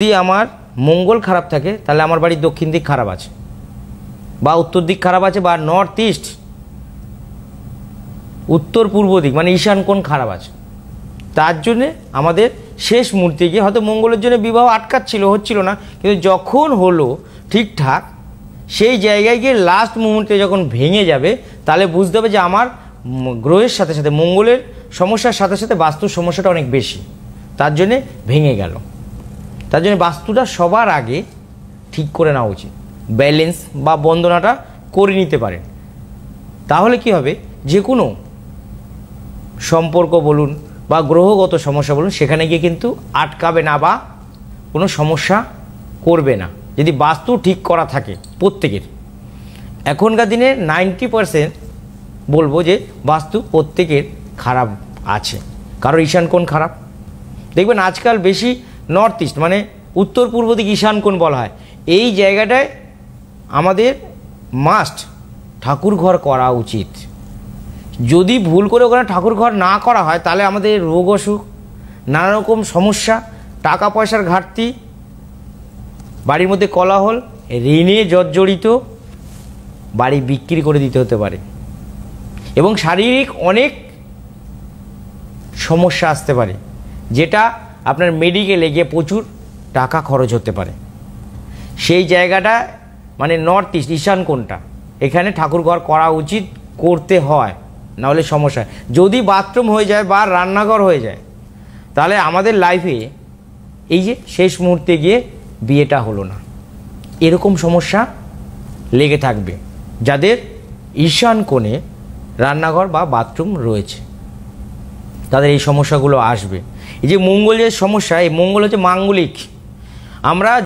যদি আমার মঙ্গল খারাপ থাকে তাহলে আমার বাড়ির দক্ষিণ দিক খারাপ আছে বা উত্তর দিক খারাপ আছে বা নর্থ ইস্ট উত্তর পূর্ব দিক মানে ঈশান কোণ খারাপ আছে। তার জন্যে আমাদের শেষ মুহূর্তে গিয়ে হয়তো মঙ্গলের জন্য বিবাহ আটকাচ্ছিল, হচ্ছিল না, কিন্তু যখন হলো ঠিকঠাক সেই জায়গায় গিয়ে লাস্ট মুহূর্তে যখন ভেঙে যাবে তাহলে বুঝতে হবে যে আমার গ্রহের সাথে সাথে মঙ্গলের সমস্যার সাথে সাথে বাস্তুর সমস্যাটা অনেক বেশি, তার জন্যে ভেঙে গেল। তার জন্য বাস্তুটা সবার আগে ঠিক করে নেওয়া উচিত, ব্যালেন্স বা বন্দনাটা করে নিতে পারেন। তাহলে কি হবে, যে কোনো সম্পর্ক বলুন বা গ্রহগত সমস্যা বলুন সেখানে গিয়ে কিন্তু আটকাবে না বা কোনো সমস্যা করবে না, যদি বাস্তু ঠিক করা থাকে প্রত্যেকের। এখনকার দিনে 90% বলবো যে বাস্তু প্রত্যেকের খারাপ আছে, কারো ঈশান কোণ খারাপ। দেখবেন আজকাল বেশি নর্থ ইস্ট মানে উত্তর পূর্ব দিক ঈশান কোণ বলা হয়, এই জায়গাটায় আমাদের মাস্ট ঠাকুর ঘর করা উচিত। যদি ভুল করে ওখানে ঠাকুর ঘর না করা হয় তাহলে আমাদের রোগ অসুখ, নানা রকম সমস্যা, টাকা পয়সার ঘাটতি, বাড়ির মধ্যে কোলাহল, ঋণে জর্জরিত, বাড়ি বিক্রি করে দিতে হতে পারে এবং শারীরিক অনেক সমস্যা আসতে পারে, যেটা আপনার মেডিকেলে গিয়ে প্রচুর টাকা খরচ হতে পারে। সেই জায়গাটা মানে নর্থ ইস্ট ঈশান কোণটা, এখানে ঠাকুর ঘর করা উচিত, করতে হয়, নাহলে সমস্যা। যদি বাথরুম হয়ে যায় বা রান্নাঘর হয়ে যায় তাহলে আমাদের লাইফে এই যে শেষ মুহূর্তে গিয়ে বিয়েটা হলো না, এরকম সমস্যা লেগে থাকবে যাদের ঈশান কোণে রান্নাঘর বা বাথরুম রয়েছে, তাদের এই সমস্যাগুলো আসবে। এই যে মঙ্গলের সমস্যা, এই মঙ্গল হচ্ছে মাঙ্গলিক। আমরা